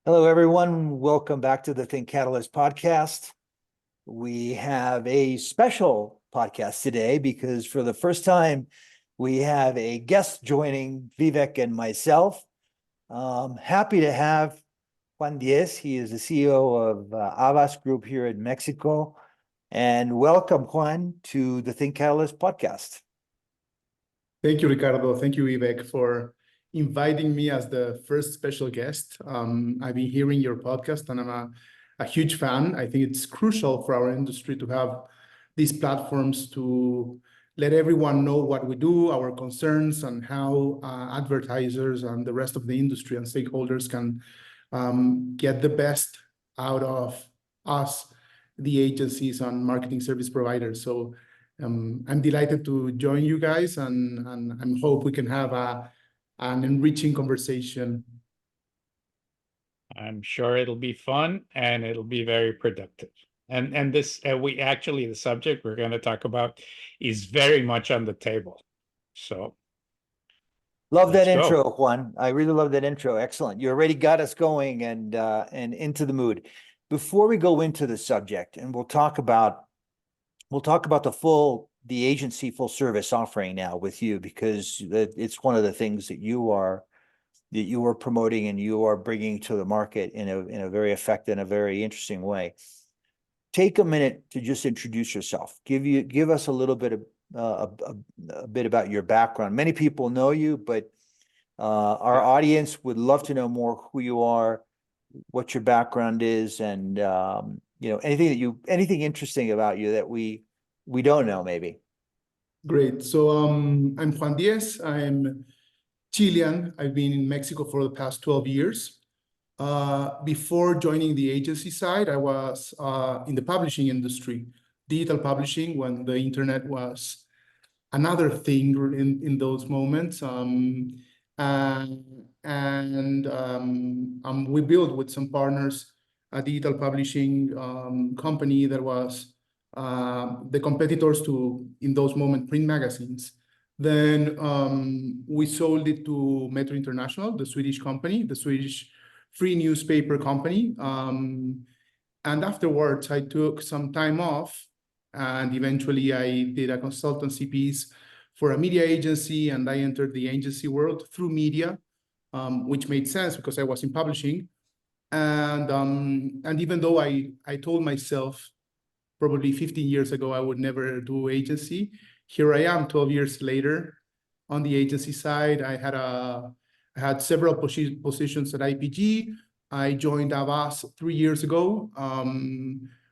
Hello, everyone. Welcome back to the Think Catalyst podcast. We have a special podcast today because for the first time, we have a guest joining Vivek and myself. Happy to have Juan Diez. He is the CEO of Havas Group here in Mexico. And welcome, Juan, to the Think Catalyst podcast. Thank you, Ricardo. Thank you, Vivek, for inviting me as the first special guest. I've been hearing your podcast and I'm a huge fan. I think it's crucial for our industry to have these platforms to let everyone know what we do, our concerns, and how advertisers and the rest of the industry and stakeholders can get the best out of us, the agencies and marketing service providers. So I'm delighted to join you guys, and I hope we can have an enriching conversation. I'm sure it'll be fun and it'll be very productive. And this the subject we're going to talk about is very much on the table. So Love that let's go. intro, Juan. I really love that intro. Excellent. You already got us going and into the mood. Before we go into the subject, and we'll talk about the agency full service offering now with you, because it's one of the things that you are promoting and you are bringing to the market in a very effective and a very interesting way. Take a minute to just introduce yourself. Give us a little bit of a bit about your background. Many people know you, but our audience would love to know more who you are, what your background is, and anything interesting about you that we don't know, maybe. Great. So I'm Juan Diez. I'm Chilean. I've been in Mexico for the past 12 years. Before joining the agency side, I was in the publishing industry, digital publishing, when the internet was another thing in those moments. We built with some partners a digital publishing company that was the competitors to, in those moments, print magazines. Then we sold it to Metro International, the Swedish company, the Swedish free newspaper company. And afterwards, I took some time off, and eventually I did a consultancy piece for a media agency, and I entered the agency world through media, which made sense because I was in publishing. And even though I told myself probably 15 years ago I would never do agency, here I am 12 years later on the agency side. I had several positions at IPG. I joined Havas 3 years ago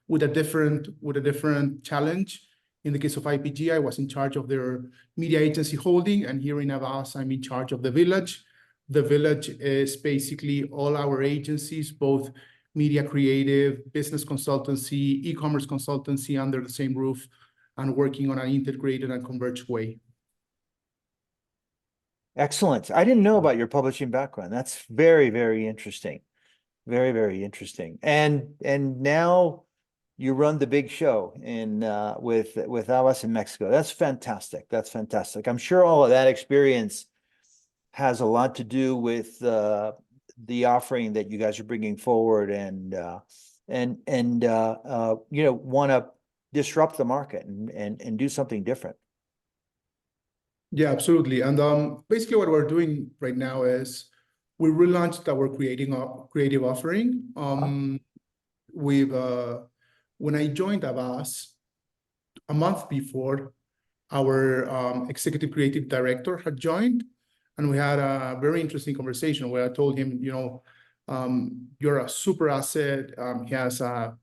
with a different challenge. In the case of IPG, I was in charge of their media agency holding, and here in Havas, I'm in charge of the village. The village is basically all our agencies, both media creative, business consultancy, e-commerce consultancy under the same roof, and working on an integrated and converged way. Excellent. I didn't know about your publishing background. That's very, very interesting. Very, very interesting. And now you run the big show in with Havas in Mexico. That's fantastic. That's fantastic. I'm sure all of that experience has a lot to do with the offering that you guys are bringing forward, and want to disrupt the market and do something different. Yeah, absolutely. And basically what we're doing right now is we relaunched our creative offering. When I joined Havas a month before, our executive creative director had joined, and we had a very interesting conversation where I told him, you're a super asset. He has a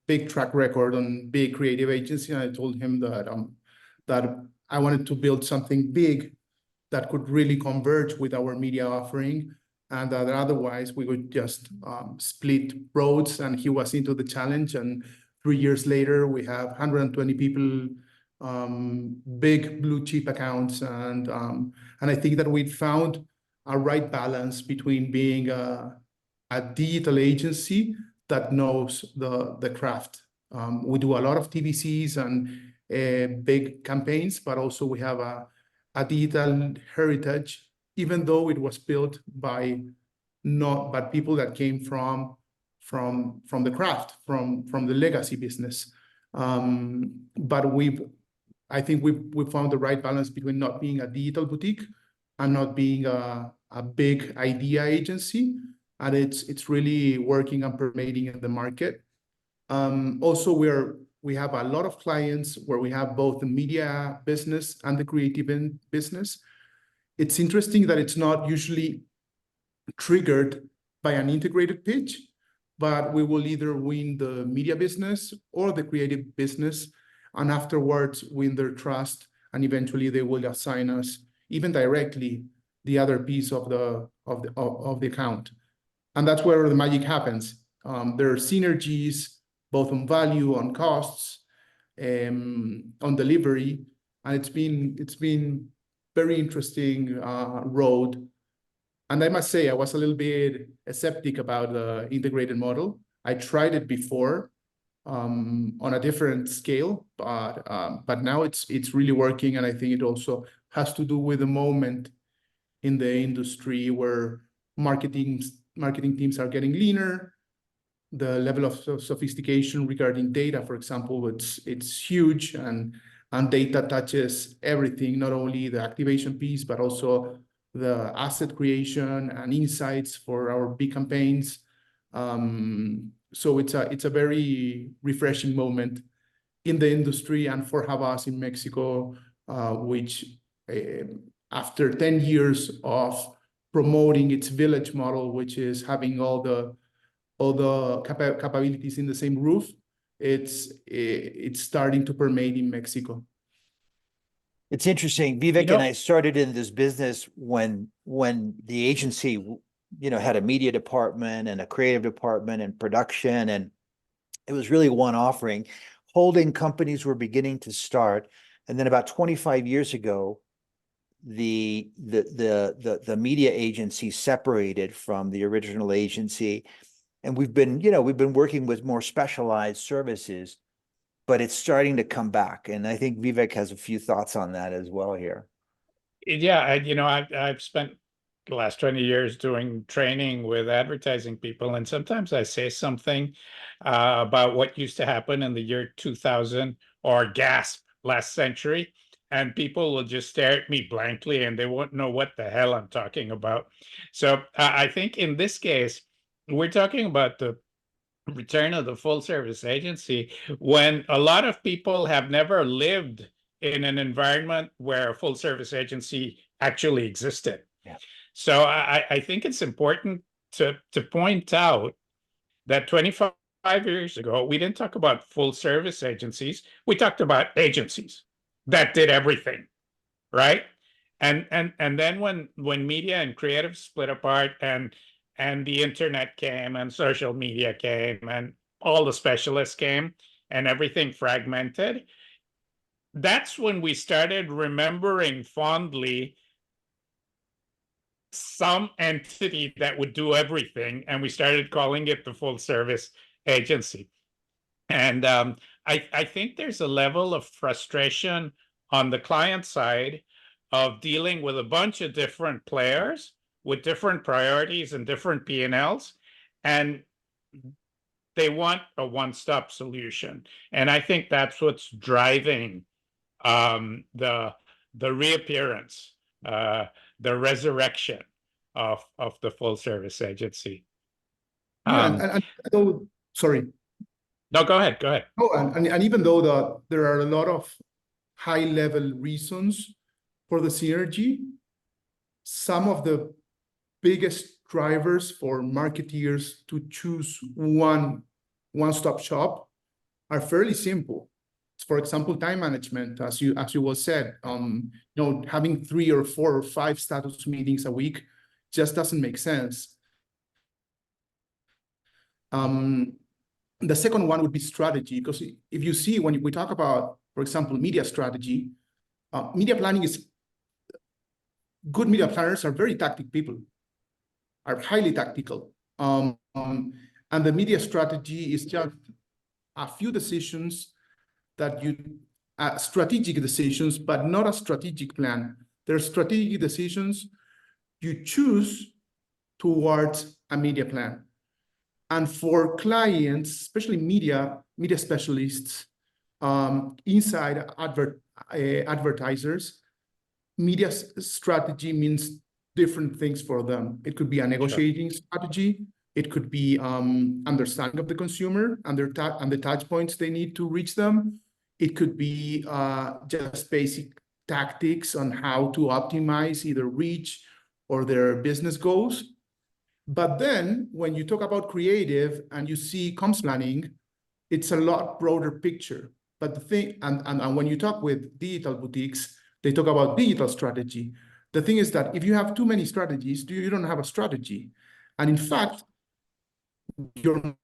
big track record on big creative agency, and I told him that I wanted to build something big that could really converge with our media offering, and that otherwise we would just split roads, and he was into the challenge. And 3 years later, we have 120 people, big blue chip accounts, and I think that we found a right balance between being a digital agency that knows the craft. We do a lot of TVCs and big campaigns, but also we have a digital heritage, even though it was built by but people that came from the craft, from the legacy business. But I think we found the right balance between not being a digital boutique and not being a big idea agency, and it's really working and permeating in the market. Also, we have a lot of clients where we have both the media business and the creative business. It's interesting that it's not usually triggered by an integrated pitch, but we will either win the media business or the creative business, and afterwards win their trust, and eventually they will assign us, even directly, the other piece of the account. And that's where the magic happens. There are synergies, both on value, on costs, on delivery, and it's been very interesting road. And I must say, I was a little bit skeptic about the integrated model. I tried it before on a different scale, but now it's really working, and I think it also has to do with the moment in the industry where marketing teams are getting leaner. The level of sophistication regarding data, for example, it's huge, and data touches everything, not only the activation piece, but also the asset creation and insights for our big campaigns. So it's a very refreshing moment in the industry and for Havas in Mexico, which after 10 years of promoting its village model, which is having all the capabilities in the same roof, it's starting to permeate in Mexico. It's interesting. Vivek and I started in this business when the agency, had a media department and a creative department and production, and it was really one offering. Holding companies were beginning to start, and then about 25 years ago, the media agency separated from the original agency, and we've been working with more specialized services, but it's starting to come back. And I think Vivek has a few thoughts on that as well here. Yeah, I've spent the last 20 years doing training with advertising people, and sometimes I say something about what used to happen in the year 2000 or gasp last century, and people will just stare at me blankly and they won't know what the hell I'm talking about. So I think in this case, we're talking about the return of the full service agency when a lot of people have never lived in an environment where a full service agency actually existed. Yeah. So I think it's important to point out that 25 years ago, we didn't talk about full service agencies. We talked about agencies that did everything, right? And then when media and creative split apart and the internet came and social media came and all the specialists came and everything fragmented, that's when we started remembering fondly some entity that would do everything, and we started calling it the full service agency. And I think there's a level of frustration on the client side of dealing with a bunch of different players with different priorities and different P&Ls, and they want a one-stop solution. And I think that's what's driving the reappearance, the resurrection of the full service agency. Yeah, sorry. No, go ahead. Oh, and even though there are a lot of high-level reasons for the synergy, some of the biggest drivers for marketeers to choose one-stop shop are fairly simple. For example, time management, as you well said, having 3 or 4 or 5 status meetings a week just doesn't make sense. The second one would be strategy, because if you see, when we talk about, for example, media strategy, media planning is, good media planners are very tactical people, are highly tactical. And the media strategy is just a few decisions that strategic decisions, but not a strategic plan. They're strategic decisions. You choose towards a media plan. And for clients, especially media specialists, inside advertisers, media strategy means different things for them. It could be a negotiating strategy. It could be understanding of the consumer and the touch points they need to reach them. It could be just basic tactics on how to optimize either reach or their business goals. But then when you talk about creative and you see comms planning, it's a lot broader picture. But the thing, and when you talk with digital boutiques, they talk about digital strategy. The thing is that if you have too many strategies, you don't have a strategy. And in fact, your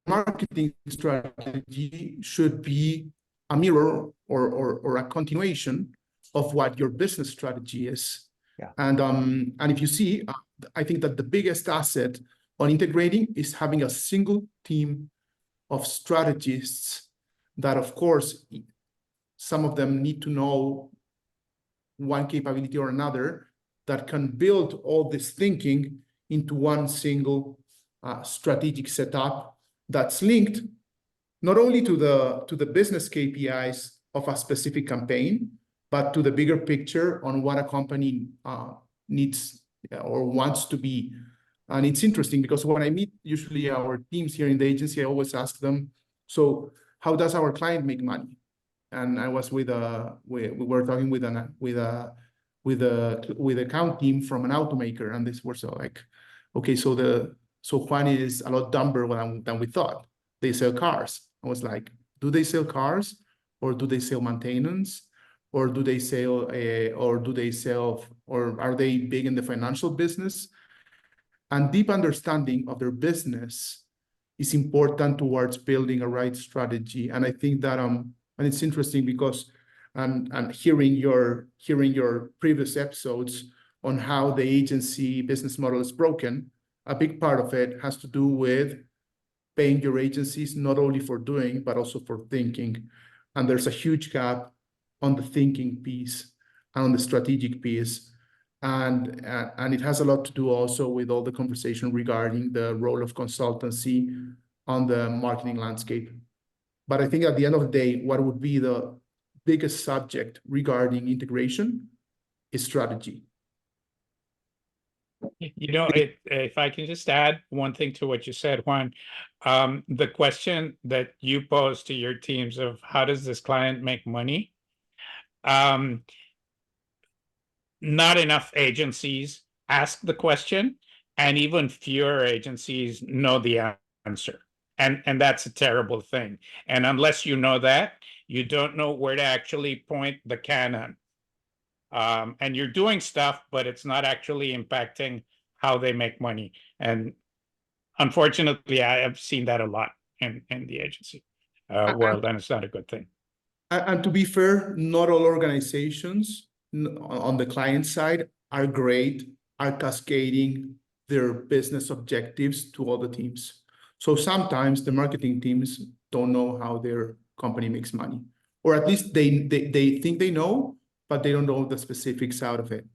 marketing strategy should be a mirror or a continuation of what your business strategy is. Yeah. And if you see, I think that the biggest asset on integrating is having a single team of strategists that, of course, some of them need to know one capability or another that can build all this thinking into one single strategic setup that's linked not only to the business KPIs of a specific campaign, but to the bigger picture on what a company needs or wants to be. And it's interesting because when I meet usually our teams here in the agency, I always ask them, so how does our client make money? And I was we were talking with a account team from an automaker, and this was like, okay, so Juan is a lot dumber than we thought. They sell cars. I was like, do they sell cars, or do they sell maintenance, or do they sell or are they big in the financial business? And deep understanding of their business is important towards building a right strategy. And I think that and it's interesting because I'm hearing your previous episodes on how the agency business model is broken. A big part of it has to do with paying your agencies not only for doing, but also for thinking. And there's a huge gap on the thinking piece and on the strategic piece. And it has a lot to do also with all the conversation regarding the role of consultancy on the marketing landscape. But I think at the end of the day, what would be the biggest subject regarding integration is strategy. You know, if I can just add one thing to what you said, Juan, the question that you pose to your teams of how does this client make money? Not enough agencies ask the question, and even fewer agencies know the answer. And that's a terrible thing. And unless you know that, you don't know where to actually point the cannon. And you're doing stuff, but it's not actually impacting how they make money. And unfortunately, I have seen that a lot in the agency world, and it's not a good thing. And to be fair, not all organizations on the client side are great, are cascading their business objectives to all the teams. So sometimes the marketing teams don't know how their company makes money, or at least they think they know, but they don't know the specifics out of it.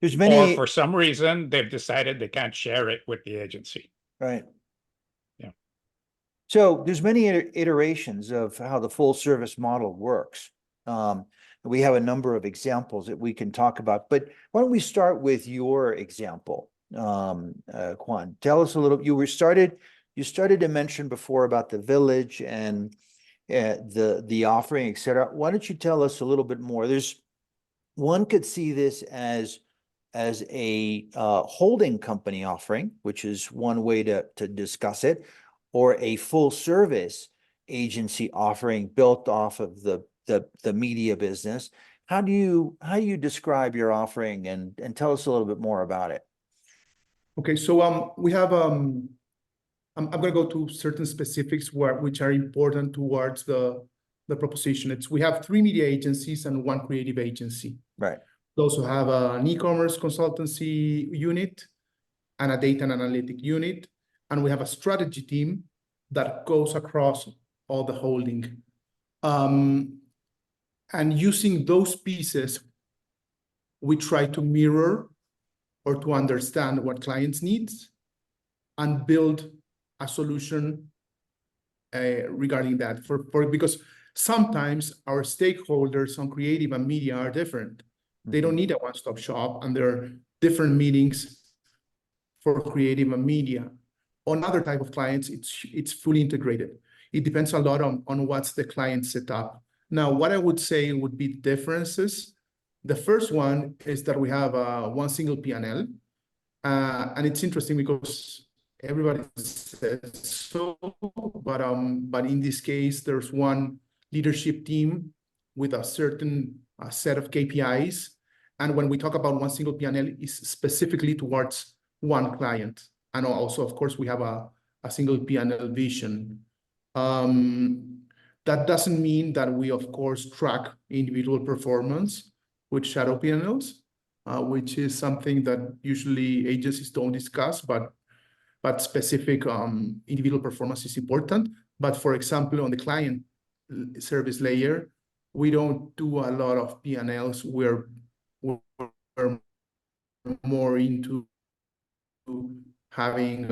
There's many, or for some reason, they've decided they can't share it with the agency. right. Yeah. So there's many iterations of how the full service model works. We have a number of examples that we can talk about, but why don't we start with your example, Juan? Tell us a little. You started to mention before about the village and the offering, etc. Why don't you tell us a little bit more? One could see this as a holding company offering, which is one way to discuss it, or a full service agency offering built off of the media business. How do you describe your offering, and tell us a little bit more about it? Okay, so we have I'm going to go to certain specifics which are important towards the proposition. We have 3 media agencies and 1 creative agency. Right. We also have an e-commerce consultancy unit and a data and analytic unit, and we have a strategy team that goes across all the holding. And using those pieces, we try to mirror or to understand what clients need and build a solution regarding that. Because sometimes our stakeholders on creative and media are different. They don't need a one-stop shop, and there are different meetings for creative and media. On other type of clients, it's fully integrated. It depends a lot on what's the client setup. Now, what I would say would be differences. The first one is that we have one single P&L, and it's interesting because everybody says so, but in this case, there's one leadership team with a certain set of KPIs, and when we talk about one single P&L, it's specifically towards one client. And also, of course, we have a single P&L vision. That doesn't mean that we, of course, track individual performance with shadow P&Ls, which is something that usually agencies don't discuss, but specific individual performance is important. But for example, on the client service layer, we don't do a lot of P&Ls. We're more into having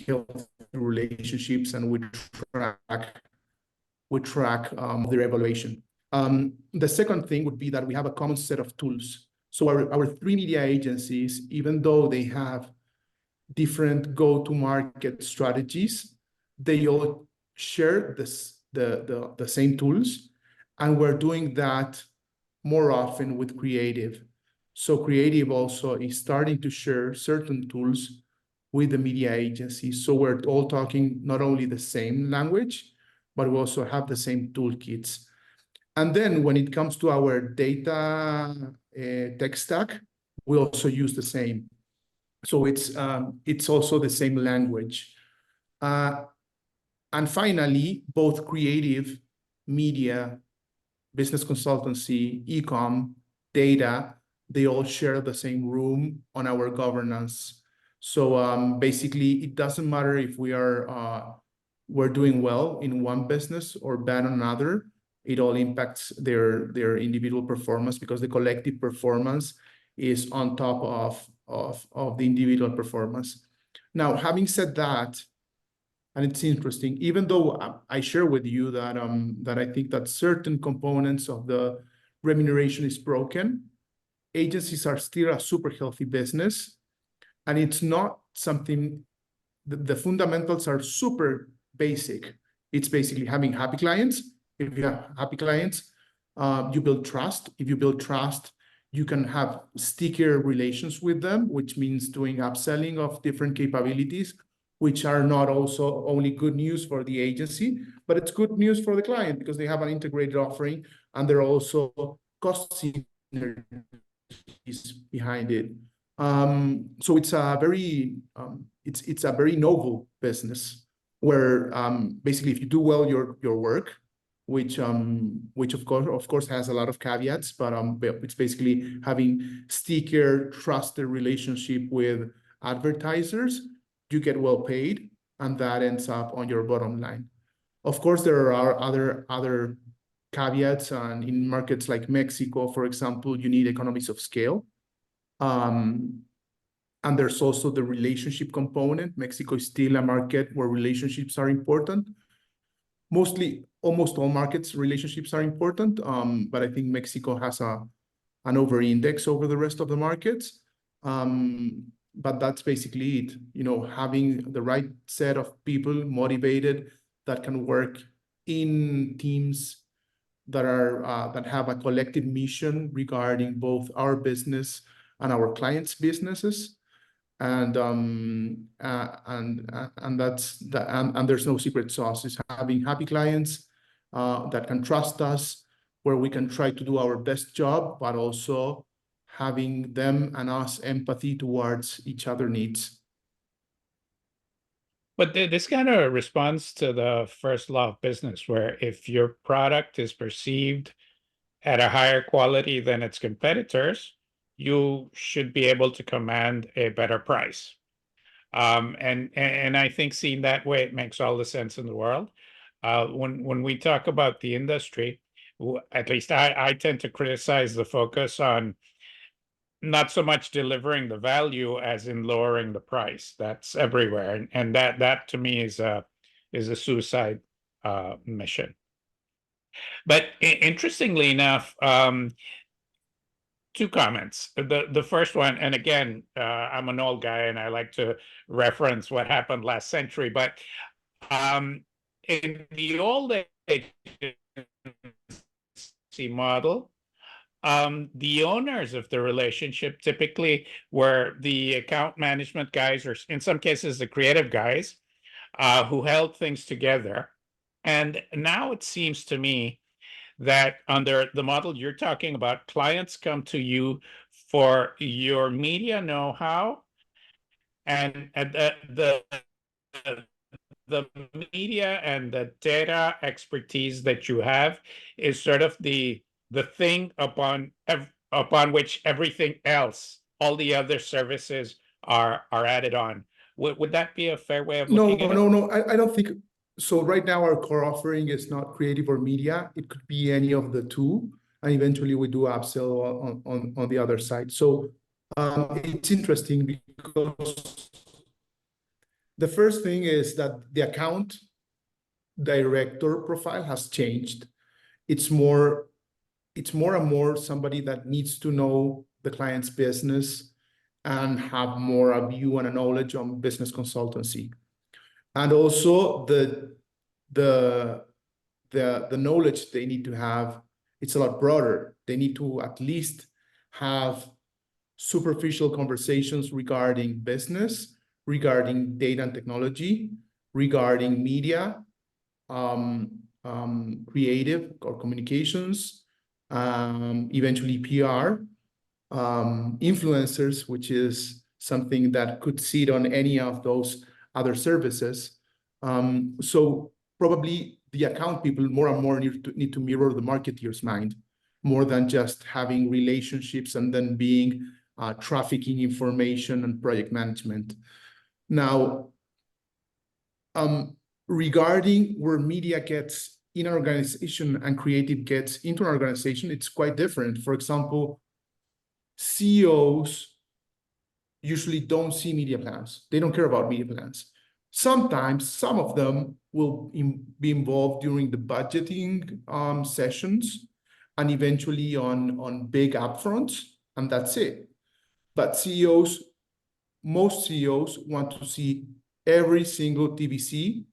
healthy relationships, and we track their evaluation. The second thing would be that we have a common set of tools. So our three media agencies, even though they have different go-to-market strategies, they all share the same tools, and we're doing that more often with creative. So creative also is starting to share certain tools with the media agencies. So we're all talking not only the same language, but we also have the same toolkits. And then when it comes to our data tech stack, we also use the same. So it's also the same language. And finally, both creative, media, business consultancy, e-com, data, they all share the same room on our governance. So basically, it doesn't matter if we're doing well in one business or bad on another. It all impacts their individual performance, because the collective performance is on top of the individual performance. Now, having said that, and it's interesting, even though I share with you that I think that certain components of the remuneration is broken, agencies are still a super healthy business, and it's not something. The fundamentals are super basic. It's basically having happy clients. If you have happy clients, you build trust. If you build trust, you can have stickier relations with them, which means doing upselling of different capabilities, which are not also only good news for the agency, but it's good news for the client because they have an integrated offering, and there are also cost synergies behind it. So it's a very it's a very novel business where basically if you do well your work, which of course has a lot of caveats, but it's basically having stickier, trusted relationship with advertisers. You get well paid, and that ends up on your bottom line. Of course, there are other caveats, and in markets like Mexico, for example, you need economies of scale. And there's also the relationship component. Mexico is still a market where relationships are important. Almost all markets, relationships are important, but I think Mexico has an over-index over the rest of the markets. But that's basically it. Having the right set of people motivated that can work in teams that have a collective mission regarding both our business and our clients' businesses. And there's no secret sauce. It's having happy clients that can trust us, where we can try to do our best job, but also having them and us empathy towards each other's needs. But this kind of responds to the first law of business, where if your product is perceived at a higher quality than its competitors, you should be able to command a better price. And I think seen that way, it makes all the sense in the world. When we talk about the industry, at least I tend to criticize the focus on not so much delivering the value as in lowering the price. That's everywhere, and that to me is a suicide mission. But interestingly enough, two comments. The first one, and again, I'm an old guy and I like to reference what happened last century, but in the old agency model, the owners of the relationship typically were the account management guys, or in some cases, the creative guys, who held things together. And now it seems to me that under the model you're talking about, clients come to you for your media know-how, and the media and the data expertise that you have is sort of the thing upon which everything else, all the other services are added on. Would that be a fair way of looking at it? No, I don't think so. Right now, our core offering is not creative or media. It could be any of the two, and eventually we do upsell on the other side. So it's interesting because the first thing is that the account director profile has changed. It's more and more somebody that needs to know the client's business and have more a view and a knowledge on business consultancy. And also the knowledge they need to have, it's a lot broader. They need to at least have superficial conversations regarding business, regarding data and technology, regarding media, creative or communications, eventually PR, influencers, which is something that could sit on any of those other services. So probably the account people more and more need to mirror the marketeer's mind, more than just having relationships and then being trafficking information and project management. Now, regarding where media gets in an organization and creative gets into an organization, it's quite different. For example, CEOs usually don't see media plans. They don't care about media plans. Sometimes some of them will be involved during the budgeting sessions and eventually on big upfronts, and that's it. But most CEOs want to see every single TVC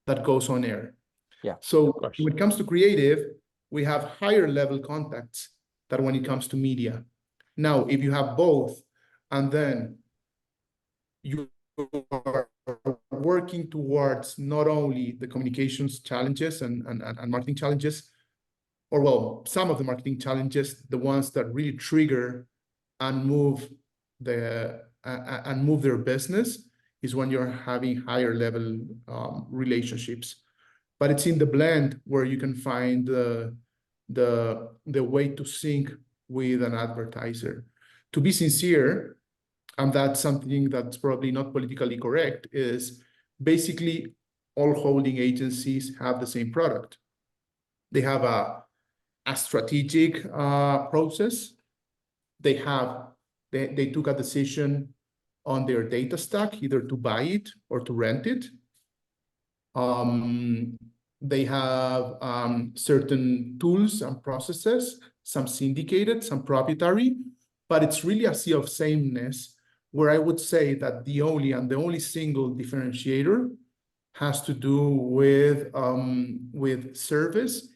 that goes on air. Yeah. So when it comes to creative, we have higher level contacts than when it comes to media. Now, if you have both, and then you are working towards not only the communications challenges and marketing challenges, or well, some of the marketing challenges, the ones that really trigger and move their business, is when you're having higher level relationships. But it's in the blend where you can find the way to sync with an advertiser. To be sincere, and that's something that's probably not politically correct, is basically all holding agencies have the same product. They have a strategic process. They took a decision on their data stack, either to buy it or to rent it. They have certain tools and processes, some syndicated, some proprietary, but it's really a sea of sameness, where I would say that the only single differentiator has to do with service,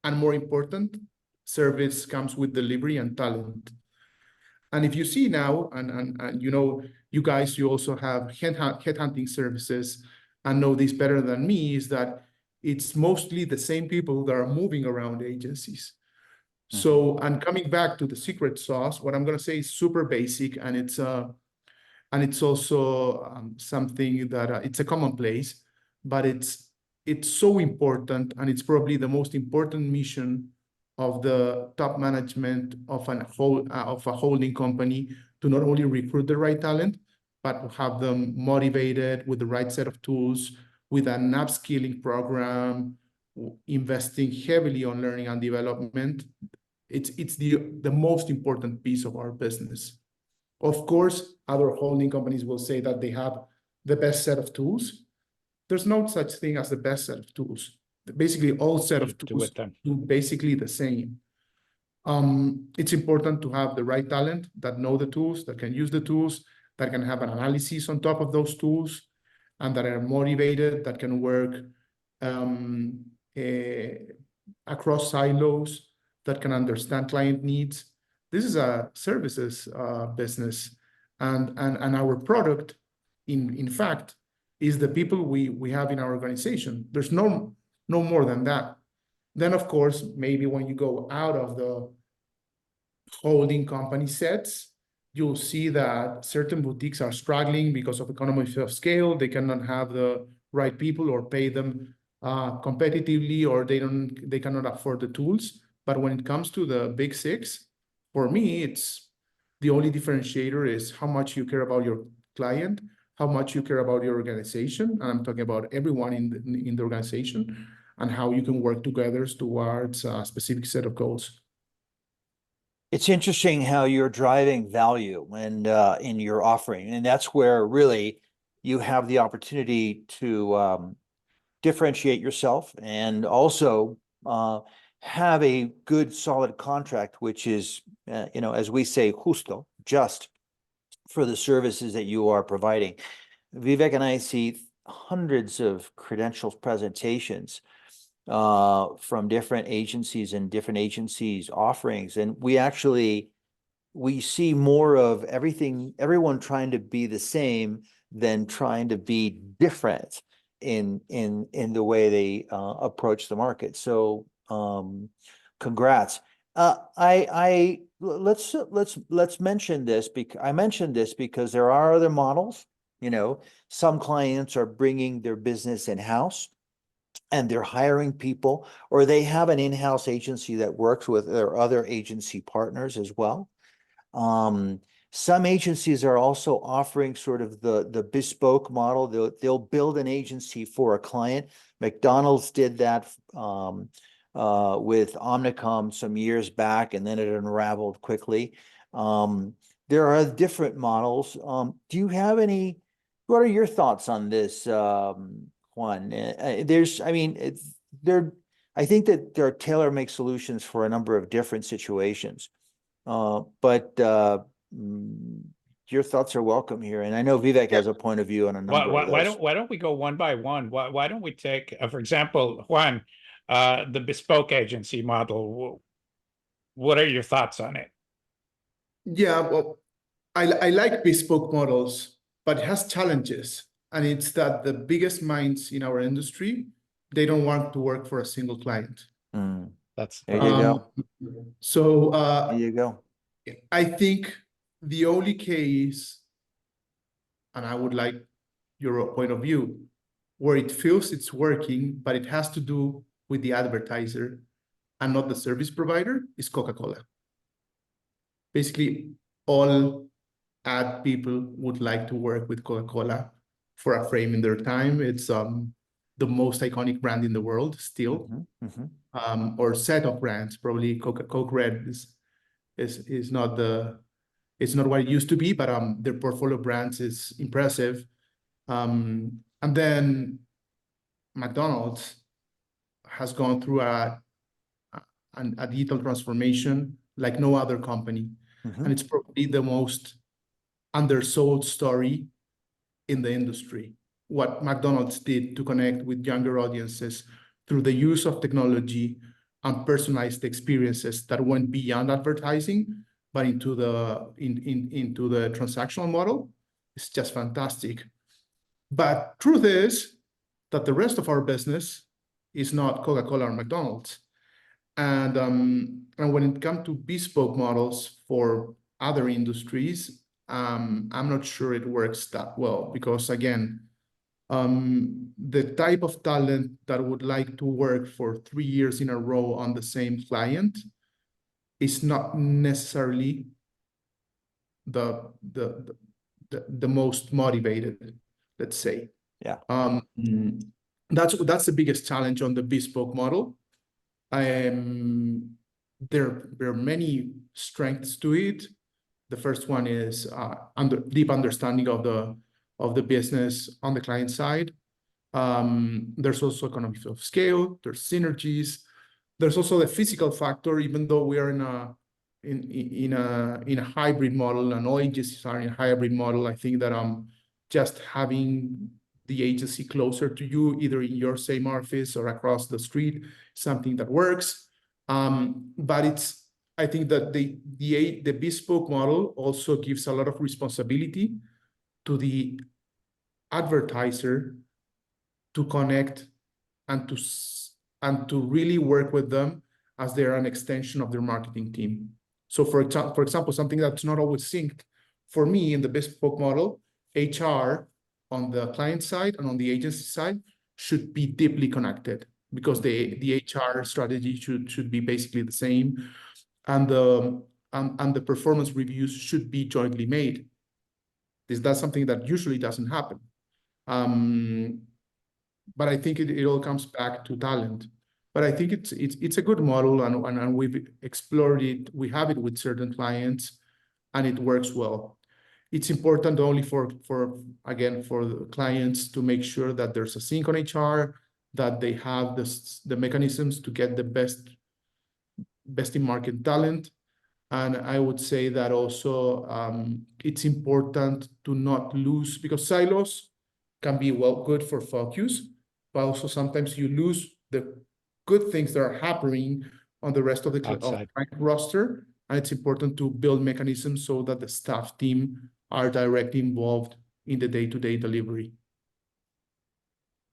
and more important, service comes with delivery and talent. And if you see now, and you know, you guys, you also have headhunting services and know this better than me, is that it's mostly the same people that are moving around agencies. So, and coming back to the secret sauce, what I'm going to say is super basic, and it's also something that it's a commonplace, but it's so important, and it's probably the most important mission of the top management of a holding company, to not only recruit the right talent, but to have them motivated with the right set of tools, with an upskilling program, investing heavily on learning and development, It's the most important piece of our business. Of course, other holding companies will say that they have the best set of tools. There's no such thing as the best set of tools. Basically, all set of Do tools with them. do basically the same. It's important to have the right talent that know the tools, that can use the tools, that can have an analysis on top of those tools, and that are motivated, that can work across silos, that can understand client needs. This is a services business, and our product, in fact, is the people we have in our organization. There's no more than that. Then, of course, maybe when you go out of the holding company sets, you'll see that certain boutiques are struggling because of economies of scale. They cannot have the right people or pay them competitively, or they cannot afford the tools. But when it comes to the big six, for me, it's the only differentiator is how much you care about your client, how much you care about your organization, and I'm talking about everyone in the organization, and how you can work together towards a specific set of goals. It's interesting how you're driving value and in your offering, and that's where really you have the opportunity to differentiate yourself and also have a good, solid contract, which is, as we say, justo, just for the services that you are providing. Vivek and I see hundreds of credentials presentations from different agencies and different agencies offerings, and we see more of everyone trying to be the same than trying to be different in the way they approach the market. So congrats. Let's mention this because I mentioned this because there are other models. Some clients are bringing their business in-house and they're hiring people, or they have an in-house agency that works with their other agency partners as well. Some agencies are also offering sort of the bespoke model. They'll build an agency for a client. McDonald's did that with Omnicom some years back, and then it unraveled quickly. There are different models. Do you have what are your thoughts on this, Juan? I think that there are tailor-made solutions for a number of different situations. But your thoughts are welcome here, and I know Vivek has a point of view on a number of those. Why don't we go one by one? Why don't we take, for example, Juan, the bespoke agency model? What are your thoughts on it? Yeah, well, I like bespoke models, but it has challenges, and it's that the biggest minds in our industry, they don't want to work for a single client. That's There you go. So There you go. I think the only case, and I would like your point of view, where it feels it's working, but it has to do with the advertiser and not the service provider, is Coca-Cola. Basically, all ad people would like to work with Coca-Cola for a frame in their time. It's the most iconic brand in the world still. Or set of brands. Probably Coke Red is not it's not what it used to be, but their portfolio of brands is impressive. And then McDonald's has gone through a digital transformation like no other company. And it's probably the most undersold story in the industry. What McDonald's did to connect with younger audiences through the use of technology and personalized experiences that went beyond advertising, but into the transactional model, is just fantastic. But truth is that the rest of our business is not Coca-Cola or McDonald's. And when it comes to bespoke models for other industries, I'm not sure it works that well, because again, the type of talent that would like to work for 3 years in a row on the same client is not necessarily the most motivated, let's say. Yeah. That's the biggest challenge on the bespoke model. there are many strengths to it. The first one is deep understanding of the business on the client side. There's also economies of scale, there's synergies. There's also the physical factor, even though we are in a hybrid model, and all agencies are in a hybrid model. I think that just having the agency closer to you, either in your same office or across the street, something that works. But I think that the bespoke model also gives a lot of responsibility to the advertiser to connect and to really work with them as they're an extension of their marketing team. So for example, something that's not always synced for me in the bespoke model, HR on the client side and on the agency side should be deeply connected, because the HR strategy should be basically the same, and the performance reviews should be jointly made. That's something that usually doesn't happen. But I think it all comes back to talent. But I think it's a good model, and we've explored it. We have it with certain clients, and it works well. It's important only for the clients to make sure that there's a sync on HR, that they have the mechanisms to get the best in market talent. And I would say that also it's important to not lose, because silos can be good for focus, but also sometimes you lose the good things that are happening on the rest of the client roster. And it's important to build mechanisms so that the staff team are directly involved in the day-to-day delivery.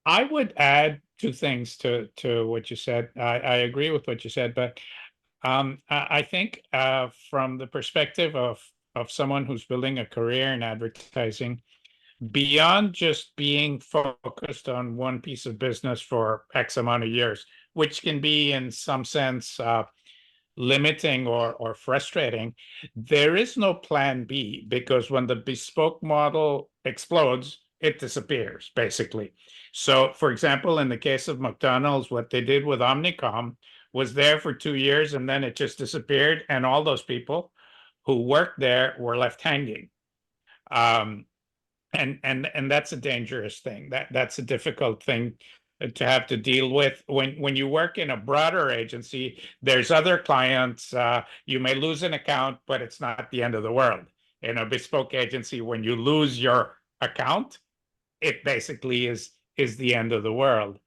I would add two things to what you said. I agree with what you said, but I think from the perspective of someone who's building a career in advertising, beyond just being focused on one piece of business for X amount of years, which can be in some sense limiting or frustrating, there is no plan B, because when the bespoke model explodes, it disappears, basically. So, for example, in the case of McDonald's, what they did with Omnicom was there for 2 years, and then it just disappeared, and all those people who worked there were left hanging. And that's a dangerous thing. That's a difficult thing to have to deal with. When you work in a broader agency, there's other clients. You may lose an account, but it's not the end of the world. In a bespoke agency, when you lose your account, it basically is the end of the world.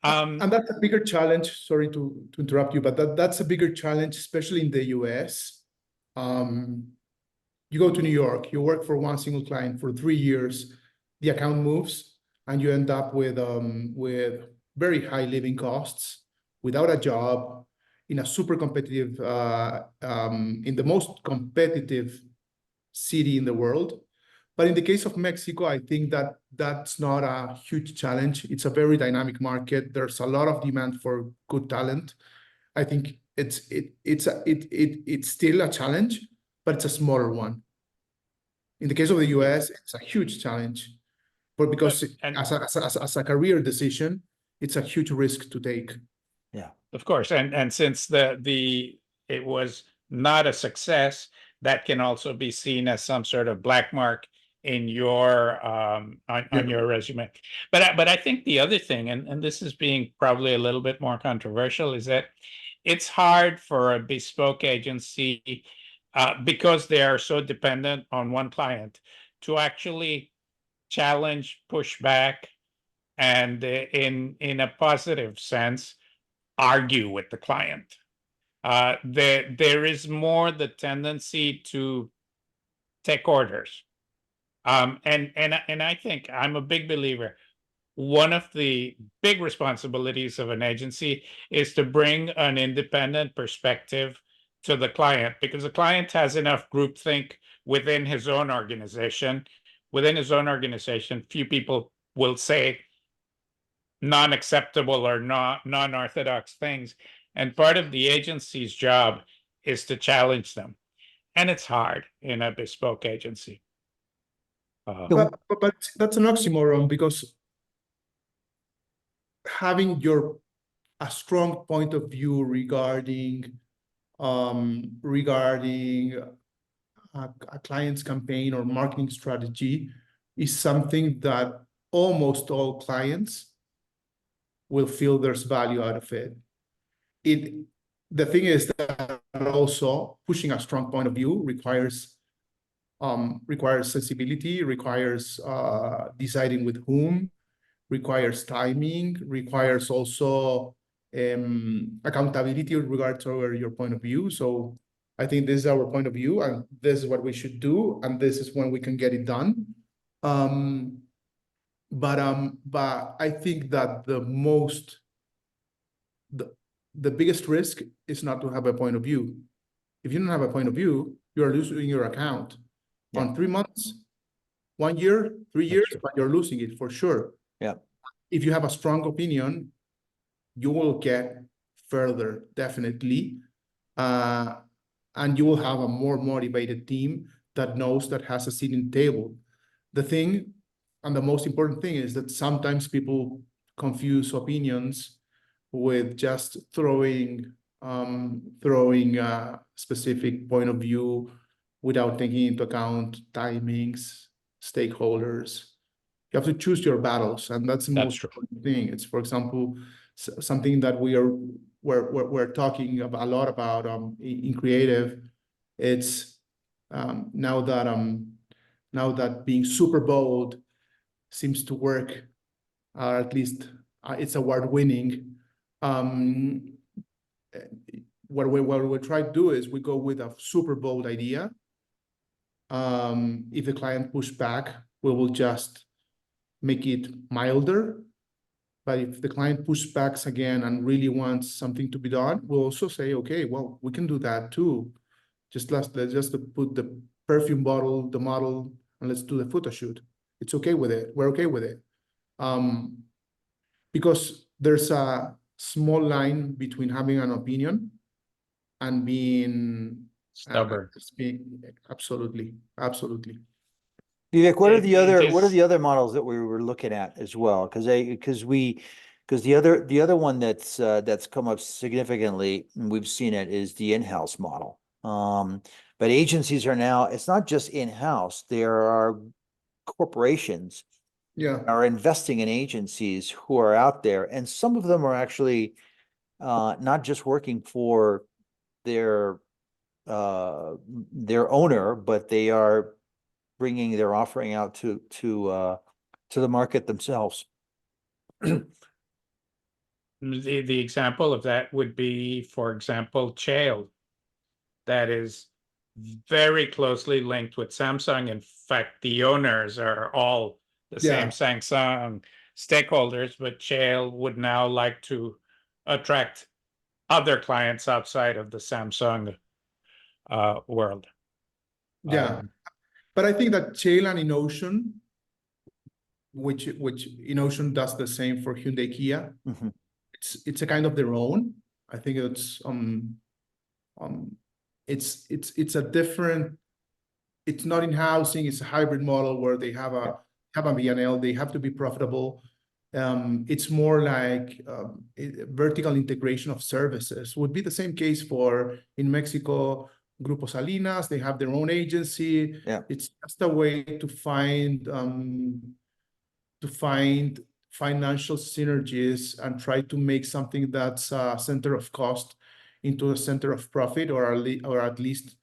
And that's a bigger challenge. Sorry to interrupt you, but that's a bigger challenge, especially in the US. You go to New York, you work for one single client for 3 years, the account moves, and you end up with very high living costs, without a job, in a super competitive, in the most competitive city in the world. But in the case of Mexico, I think that that's not a huge challenge. It's a very dynamic market. There's a lot of demand for good talent. I think it's still a challenge, but it's a smaller one. In the case of the US, it's a huge challenge, but because as a career decision, it's a huge risk to take. Yeah, of course, and since it was not a success, that can also be seen as some sort of black mark in your on your resume. But I think the other thing, and this is being probably a little bit more controversial, is that it's hard for a bespoke agency, because they are so dependent on one client, to actually challenge, push back, and in a positive sense, argue with the client. There is more the tendency to take orders. And I think I'm a big believer. One of the big responsibilities of an agency is to bring an independent perspective to the client, because the client has enough groupthink within his own organization. Within his own organization, few people will say non-acceptable or non-orthodox things. And part of the agency's job is to challenge them. And it's hard in a bespoke agency. But that's an oxymoron, because having a strong point of view regarding regarding a client's campaign or marketing strategy is something that almost all clients will feel there's value out of it. The thing is that also pushing a strong point of view requires sensibility, requires deciding with whom, requires timing, requires also accountability with regard to your point of view. So I think this is our point of view, and this is what we should do, and this is when we can get it done. But I think that the biggest risk is not to have a point of view. If you don't have a point of view, you are losing your account on 3 months, 1 year, 3 years, but you're losing it for sure. Yeah. If you have a strong opinion, you will get further, definitely. And you will have a more motivated team that knows, that has a seat in the table. The thing, and the most important thing, is that sometimes people confuse opinions with just throwing a specific point of view without taking into account timings, stakeholders. You have to choose your battles, and that's the most important thing. It's, for example, something that we're talking about a lot about in creative. It's now that being super bold seems to work, or at least it's award-winning. What we try to do is we go with a super bold idea. If the client push back, we will just make it milder. But if the client pushes back again and really wants something to be done, we'll also say, okay, well, we can do that too. Let's just put the perfume bottle, the model, and let's do the photo shoot. It's okay with it. We're okay with it. Because there's a small line between having an opinion and being stubborn. Absolutely. Vivek, what are the just other models that we were looking at as well? Because the other one that's come up significantly, and we've seen it, is the in-house model. But agencies are now, it's not just in-house, there are corporations are investing in agencies who are out there, and some of them are actually not just working for their owner, but they are bringing their offering out to the market themselves. The example of that would be, for example, Chael, that is very closely linked with Samsung. In fact, the owners are all the same Samsung stakeholders, but Chael would now like to attract other clients outside of the Samsung world. But I think that Chael and InOcean, which InOcean does the same for Hyundai Kia, it's a kind of their own. I think it's a different. It's not in housing. It's a hybrid model where they have a B&L. They have to be profitable. It's more like vertical integration of services. Would be the same case for in Mexico, Grupo Salinas. They have their own agency. It's just a way to find financial synergies and try to make something that's a center of cost into a center of profit, or at least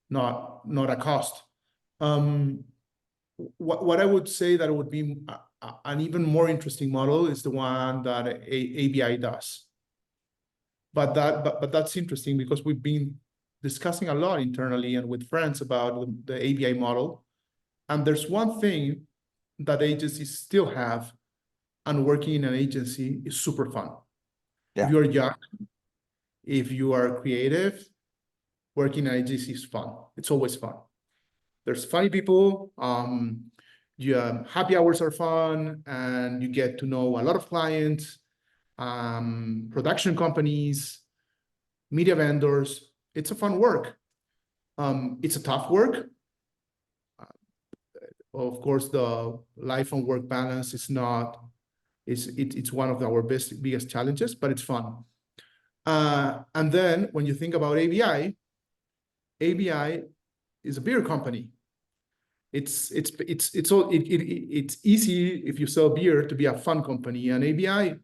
not a cost. What I would say that it would be an even more interesting model is the one that ABI does. But that's interesting because we've been discussing a lot internally and with friends about the ABI model. And there's one thing that agencies still have, and working in an agency is super fun. If you're young, if you are creative, working in an agency is fun. It's always fun. There's funny people. Happy hours are fun, and you get to know a lot of clients, production companies, media vendors. It's a fun work. It's a tough work. Of course, the life and work balance is not. It's one of our biggest challenges, but it's fun. And then when you think about ABI is a beer company. It's easy if you sell beer to be a fun company, and ABI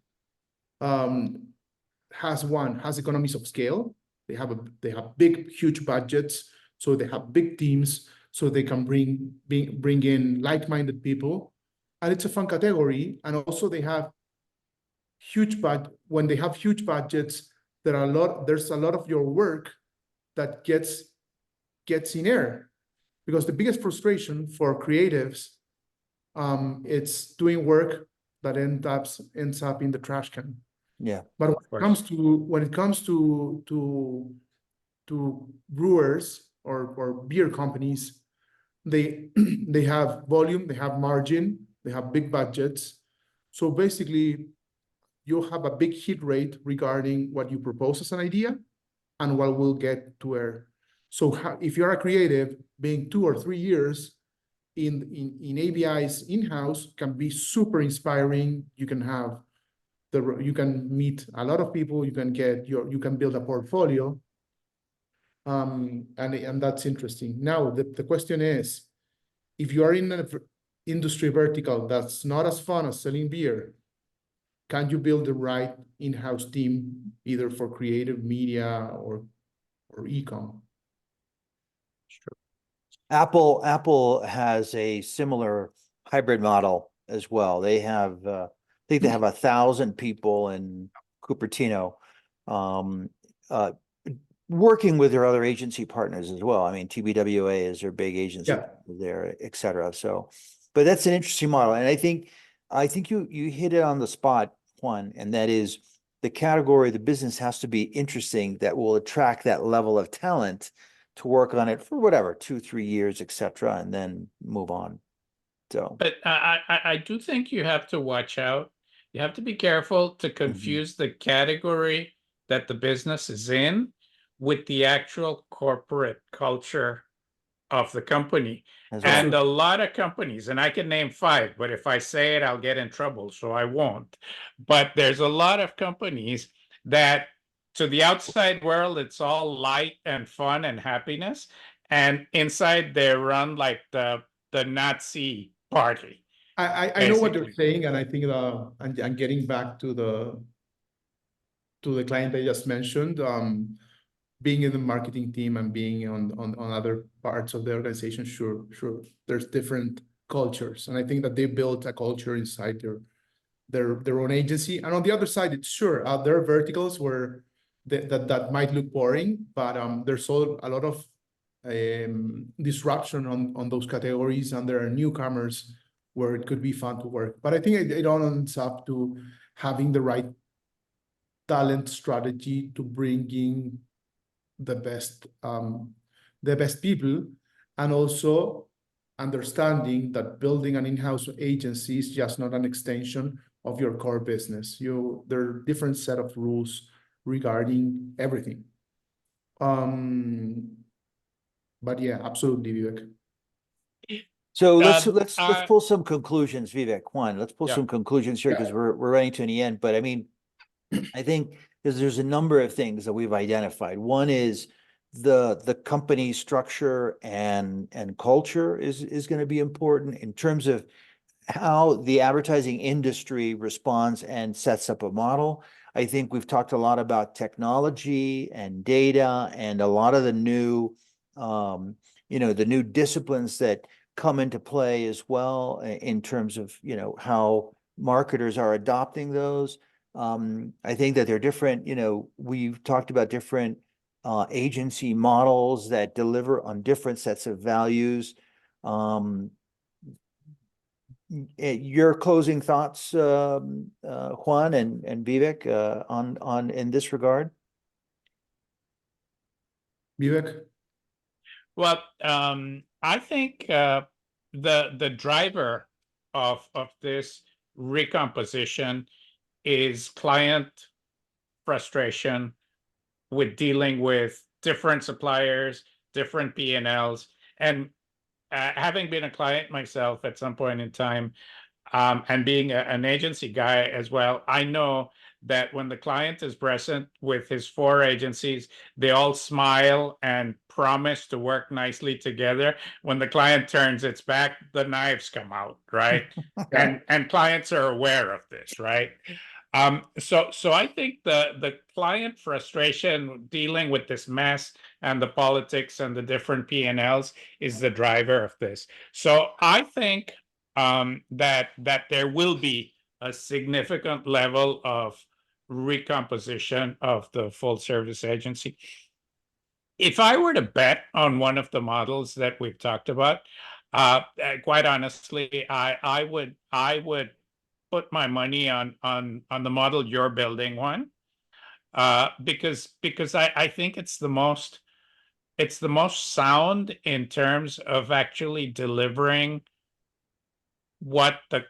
has economies of scale. They have big, huge budgets, so they have big teams, so they can bring in like-minded people, and it's a fun category. And also they have when they have huge budgets, there's a lot of your work that gets in air, because the biggest frustration for creatives, it's doing work that ends up in the trash can. Yeah. But course. when it comes to brewers or beer companies, they they have volume, they have margin, they have big budgets. So basically, you have a big hit rate regarding what you propose as an idea and what will get to air. So if you're a creative, being 2 or 3 years in ABI's in-house can be super inspiring. You can have you can meet a lot of people, you can build a portfolio. And that's interesting. Now the question is, if you are in an industry vertical that's not as fun as selling beer, can you build the right in-house team, either for creative media or e-com? Apple has a similar hybrid model as well. They have, I think they have 1,000 people in Cupertino, working with their other agency partners as well. I mean, TBWA is their big agency there, et cetera. So, but that's an interesting model. And I think you hit it on the spot, Juan, and that is the category, the business has to be interesting that will attract that level of talent to work on it for whatever, 2-3 years, et cetera, and then move on. So, But I do think you have to watch out. You have to be careful to confuse the category that the business is in with the actual corporate culture of the company. as well. And a lot of companies, and I can name 5, but if I say it, I'll get in trouble, so I won't. But there's a lot of companies that to the outside world, it's all light and fun and happiness. And inside they run like the Nazi party. I know what you're Basically. saying, and I think and getting back to the client I just mentioned, being in the marketing team and being on other parts of the organization, sure, there's different cultures, and I think that they built a culture inside their own agency. And on the other side, it's sure there are verticals where that might look boring, but there's a lot of disruption on those categories, and there are newcomers where it could be fun to work. But I think it all ends up to having the right talent strategy to bring in the best people, and also understanding that building an in-house agency is just not an extension of your core business. There are different set of rules regarding everything. But yeah, absolutely, Vivek. So let's pull some conclusions, Vivek. Juan, let's pull Yeah. some conclusions here, because we're running to the end. But I mean, I think there's a number of things that we've identified. One is the company structure and culture is going to be important in terms of how the advertising industry responds and sets up a model. I think we've talked a lot about technology and data and a lot of the new, the new disciplines that come into play as well in terms of, how marketers are adopting those. I think that they're different, we've talked about different agency models that deliver on different sets of values. Your closing thoughts, Juan and Vivek, on in this regard? Vivek? Well, I think the driver of this recomposition is client frustration with dealing with different suppliers, different P&Ls, and having been a client myself at some point in time, and being an agency guy as well, I know that when the client is present with his 4 agencies, they all smile and promise to work nicely together. When the client turns its back, the knives come out, right? And clients are aware of this, right? So I think the client frustration dealing with this mess and the politics and the different P&Ls is the driver of this. So I think that there will be a significant level of recomposition of the full service agency. If I were to bet on one of the models that we've talked about, quite honestly, I would put my money on the model you're building, Juan, because I think it's the most sound in terms of actually delivering what the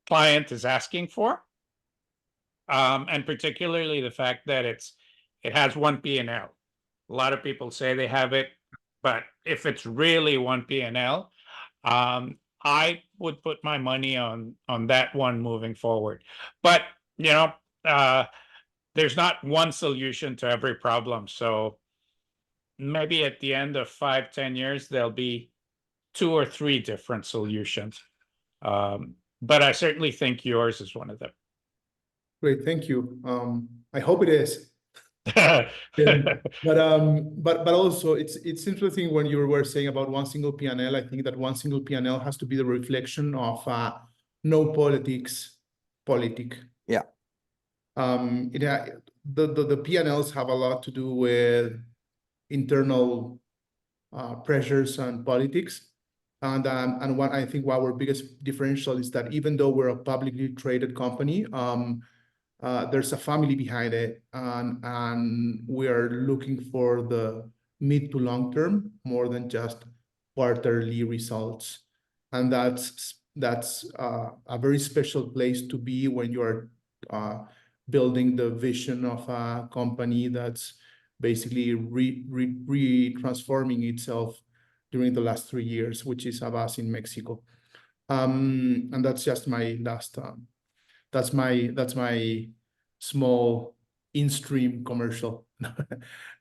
client is asking for, and particularly the fact that it has one P&L. A lot of people say they have it, but if it's really one P&L, I would put my money on that one moving forward. But there's not one solution to every problem. So maybe at the end of 5-10 years, there'll be 2 or 3 different solutions. But I certainly think yours is one of them. Great, thank you. I hope it is. But also it's interesting when you were saying about one single P&L. I think that one single P&L has to be the reflection of no politic. Yeah. The P&Ls have a lot to do with internal pressures and politics. And what I think our biggest differential is that even though we're a publicly traded company, there's a family behind it, and we are looking for the mid to long term more than just quarterly results. And that's a very special place to be when you're building the vision of a company that's basically transforming itself during the last 3 years, which is Havas in Mexico. And that's just my last. That's my small in-stream commercial.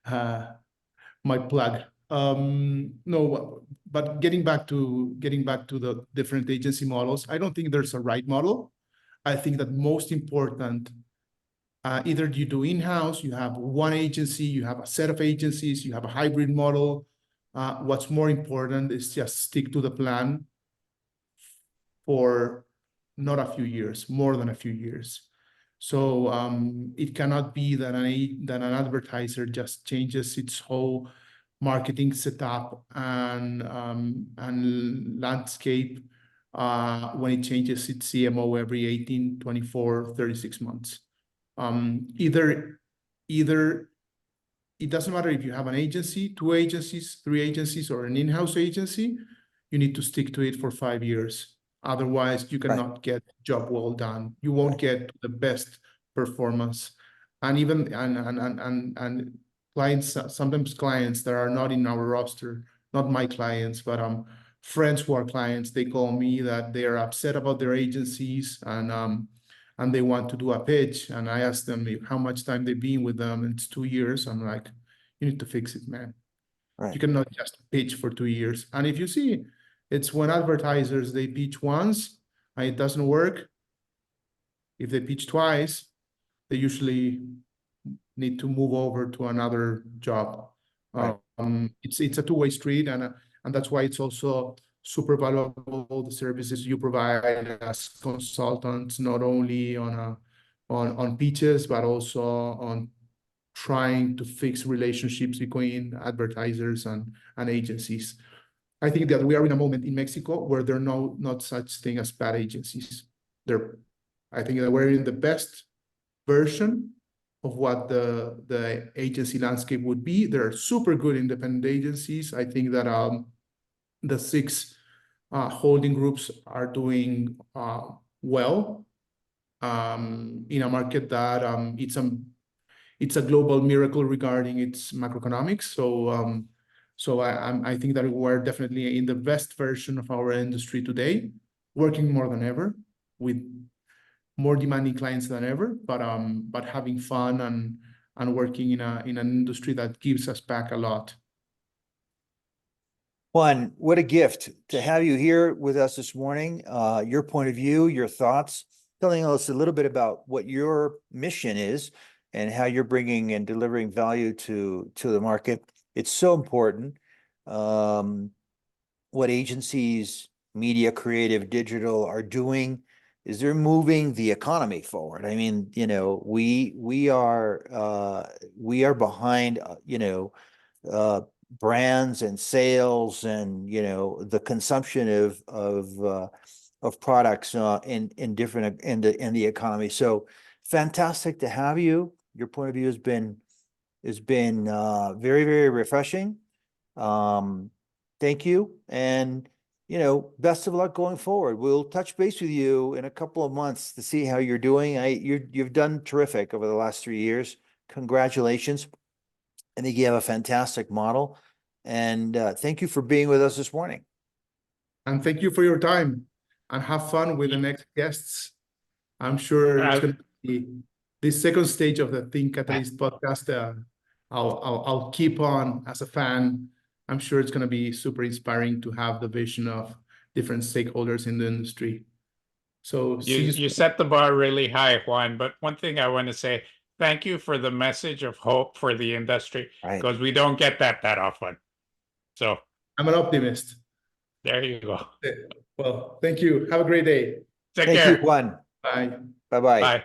My plug. No, but getting back to the different agency models, I don't think there's a right model. I think that most important, either you do in-house, you have one agency, you have a set of agencies, you have a hybrid model. What's more important is just stick to the plan for not a few years, more than a few years. So it cannot be that an advertiser just changes its whole marketing setup and landscape when it changes its CMO every 18, 24, 36 months. Either it doesn't matter if you have an agency, 2 agencies, 3 agencies, or an in-house agency, you need to stick to it for 5 years. Otherwise, you cannot get job well done. You won't get the best performance. And even and clients, sometimes clients that are not in our roster, not my clients, but friends who are clients, they call me that they are upset about their agencies and they want to do a pitch. And I ask them how much time they've been with them. And it's 2 years. I'm like, you need to fix it, man. You cannot just pitch for 2 years. And if you see, it's when advertisers, they pitch once and it doesn't work. If they pitch twice, they usually need to move over to another job. It's a two-way street, and that's why it's also super valuable, the services you provide as consultants, not only on pitches, but also on trying to fix relationships between advertisers and agencies. I think that we are in a moment in Mexico where there are not such thing as bad agencies. I think that we're in the best version of what the agency landscape would be. There are super good independent agencies. I think that the 6 holding groups are doing well in a market that it's a global miracle regarding its macroeconomics. So I think that we're definitely in the best version of our industry today, working more than ever with more demanding clients than ever, but having fun and working in an industry that gives us back a lot. Juan, what a gift to have you here with us this morning. Your point of view, your thoughts, telling us a little bit about what your mission is and how you're bringing and delivering value to the market. It's so important. What agencies, media, creative, digital are doing is they're moving the economy forward. I mean, you know, we are behind, brands and sales and, you know, the consumption of products in different in the economy. So fantastic to have you. Your point of view has been very, very refreshing. Thank you, and you know, best of luck going forward. We'll touch base with you in a couple of months to see how you're doing. You've done terrific over the last 3 years. Congratulations. I think you have a fantastic model, and thank you for being with us this morning. And thank you for your time, and have fun with the next guests. I'm sure it's going to be the second stage of the Think Catalyst podcast. I'll keep on as a fan. I'm sure it's going to be super inspiring to have the vision of different stakeholders in the industry. So you set the bar really high, Juan. But one thing I want to say, thank you for the message of hope for the industry, because we don't get that often. So I'm an optimist. There you go. Well, thank you. Have a great day. Take care. Thank you, Juan. Bye. Bye-bye. Bye.